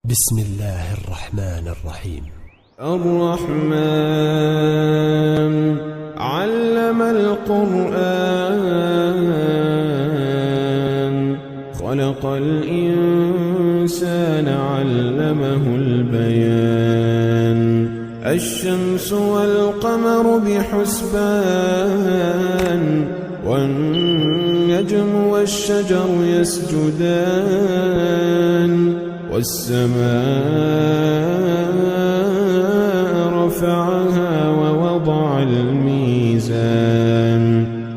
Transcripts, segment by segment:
بسم الله الرحمن الرحيم. الرحمن علم القرآن خلق الإنسان علمه البيان الشمس والقمر بحسبان والنجم والشجر يسجدان والسماء رفعها ووضع الميزان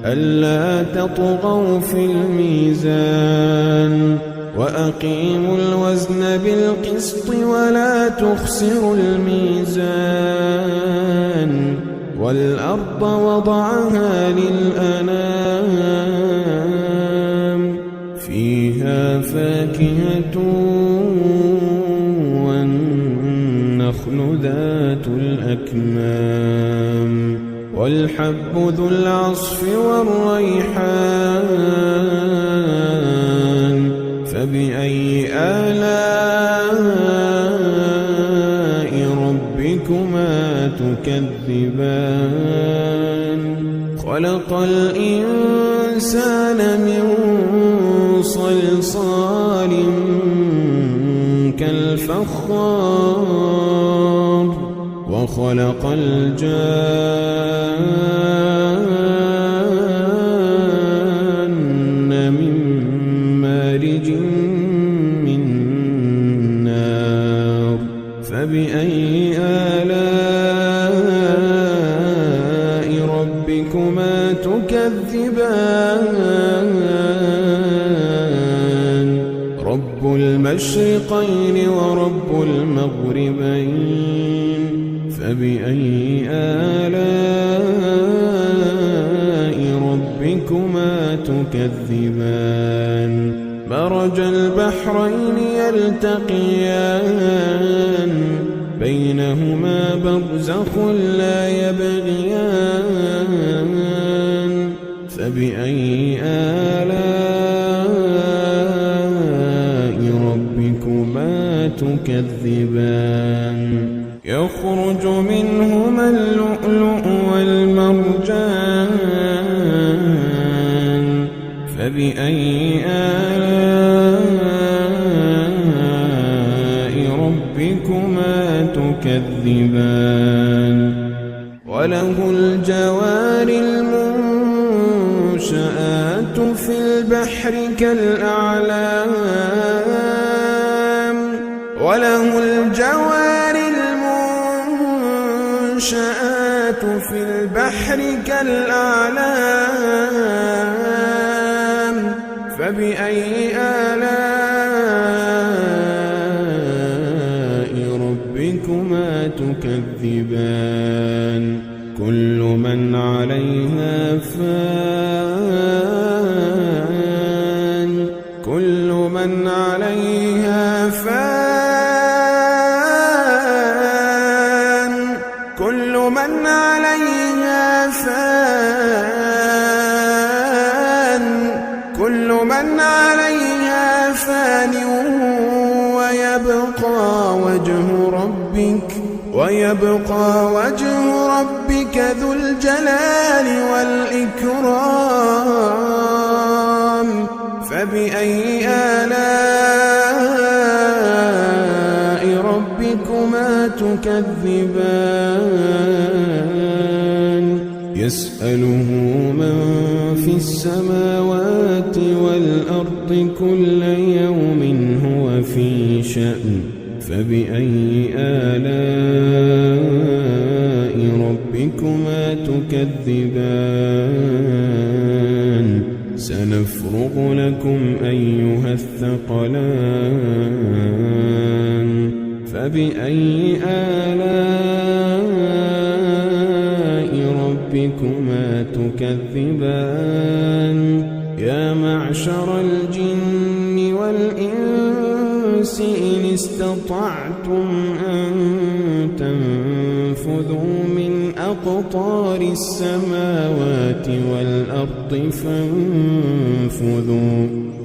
ألا تطغوا في الميزان وأقيموا الوزن بالقسط ولا تخسروا الميزان والأرض وضعها للأنام فيها فاكهة والنخل ذات الأكمام والحب ذو العصف والريحان فبأي آلاء ربكما تكذبان خلق الإنسان من صلصال كالفخار وخلق الجان من مارج من نار فبأي آلاء ربكما تكذبان رب المشرقين ورب المغربين فبأي آلاء ربكما تكذبان مرج البحرين يلتقيان بينهما برزخ لا يبغيان فبأي آلاء ربكما تكذبان يخرج منهما اللؤلؤ والمرجان فبأي آلاء ربكما تكذبان وله الجوار المنشآت في البحر كالأعلام وله الجوار المنشآت في البحر كالأعلام فبأي آلاء ربكما تكذبان كل من عليها فان كل من عليها فان كل من عليها فان كل من عليها فان ويبقى وجه ربك ذو الجلال والإكرام فبأي آلاء ربكما تكذبان يسأله من في السماوات والأرض كل يوم هو في شأن فبأي آلاء ربكما تكذبان سنفرغ لكم أيها الثقلان فبأي آلاء ربكما تكذبان يا معشر الجن والإنس إن استطعتم أن تنفذوا من أقطار السماوات والأرض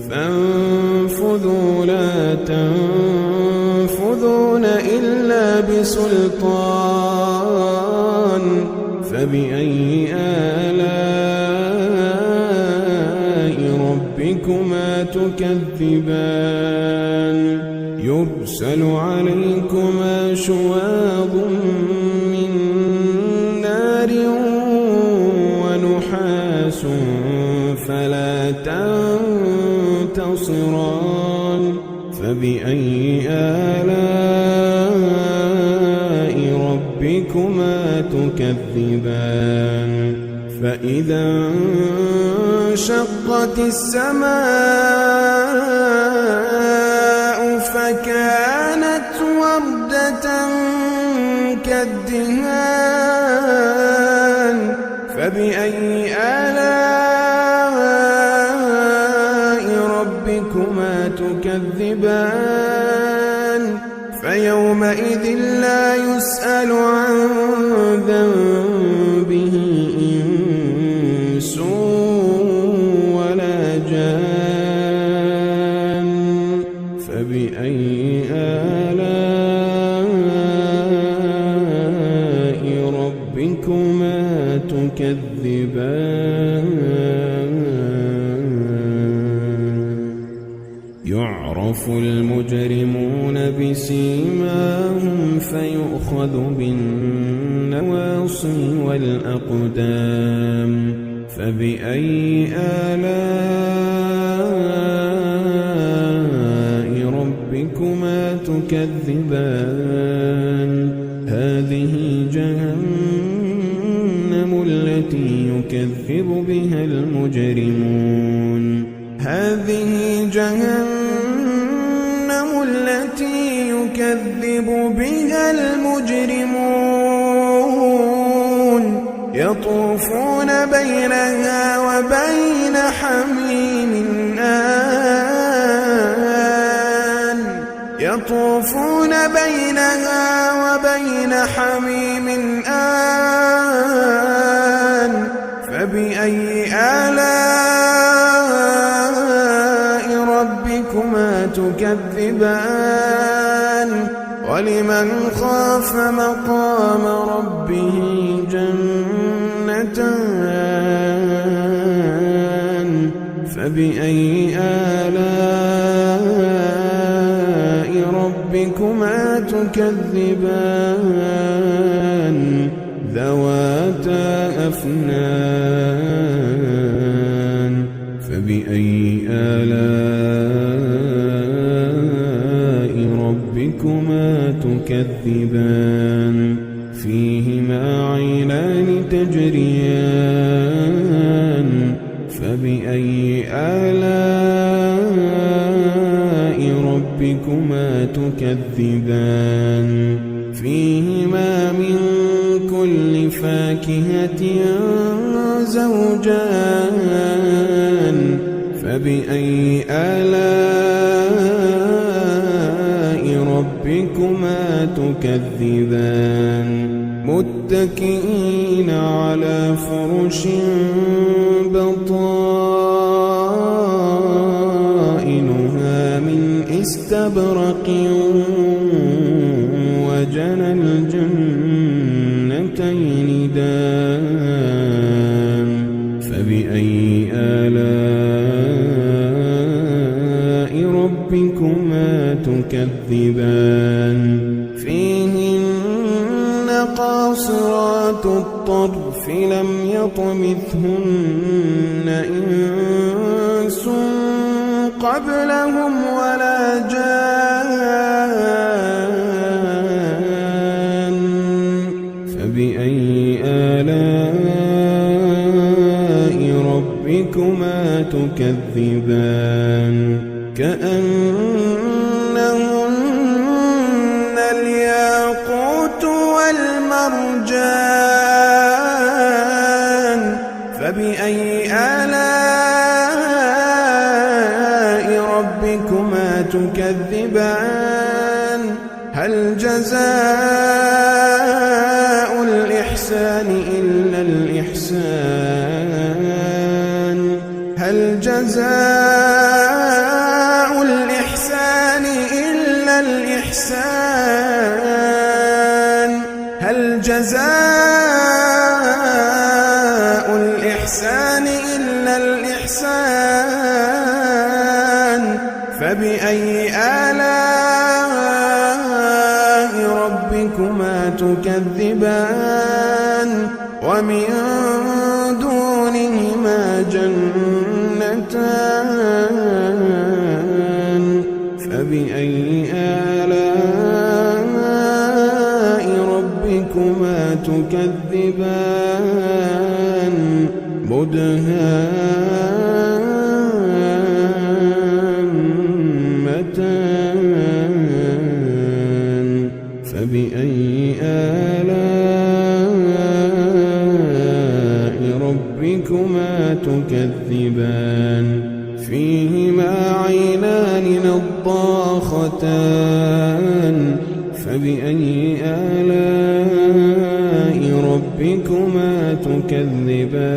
فانفذوا لا تنفذون تأخذون إلا بسلطان فبأي آلاء ربكما تكذبان يرسل عليكما شواظ من نار ونحاس فلا تنتصران فبأي آلاء ربكما تكذبان فإذا انشقت السماء فكانت وردة كالدهان فبأي آلاء ربكما تكذبان فيومئذ لا يسأل عن ذنبه إنس ولا جان فبأي آلاء ربكما تكذبان يعرف المجرمون بسيماهم فيؤخذ بالنواصي والأقدام فبأي آلاء ربكما تكذبان هذه جهنم التي يكذب بها المجرمون هذه جهنم التي يكذب بها المجرمون يطوفون بينها وبين حميم آن يطوفون بينها وبين حميم آن فبأي آلاء ربكما تكذبان ولمن خاف مقام ربه جنتان فبأي آلاء ربكما تكذبان ذواتا أفنان فبأي آلاء ربكما تكذبان فيهما عينان تجريان فبأي آلاء ربكما تكذبان فيهما من كل فاكهة زوجان فبأي آلاء ربكما تكذبان متكئين على فرش بطائنها من استبرق وجنى الجنتين دان فبأي آلاء ربكما تكذبان فيهن قاصرات الطرف لم يطمثهن إنس قبلهم ولا جان فبأي آلاء ربكما تكذبان كأنهن الياقوت والمرجان فبأي آلاء ربكما تكذبان هل جزاء الإحسان إلا الإحسان هل جزاء الإحسان إلا الإحسان جزاء الإحسان إلا الإحسان فبأي آلاء ربكما تكذبان ومن دونهما جنتان فبأي آلاء ربكما تكذبان مدهامتان فبأي آلاء ربكما تكذبان فيهما عينان نضاختان فبأي آلاء ربكما تكذبان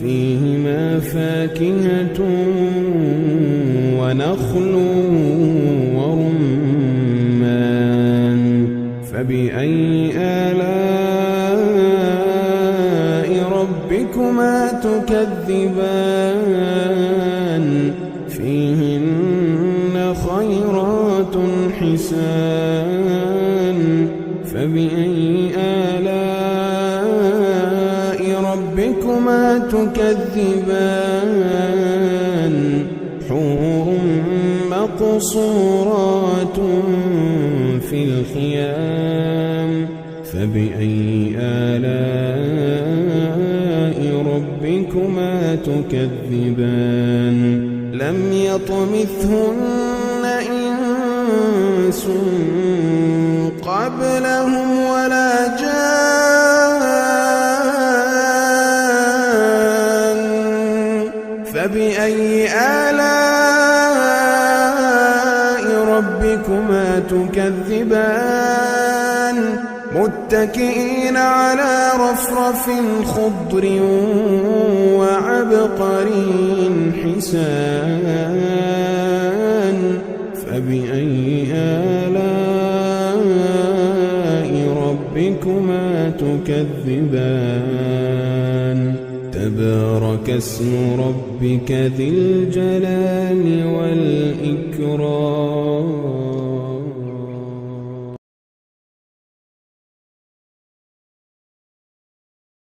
فيهما فاكهة ونخل ورمان فبأي آلاء ربكما تكذبان فيهن خيرات حسان فبأي آلاء ربكما تكذبان حور مقصورات في الخيام فبأي آلاء ربكما تكذبان لم يطمثهن إنس قبلهم ولا جان فبأي آلاء ربكما تكذبان متكئين على رفرف خضر وعبقري حسان فبأي آلاء ربكما تكذبان تبارك اسم ربك ذي الجلال والإكرام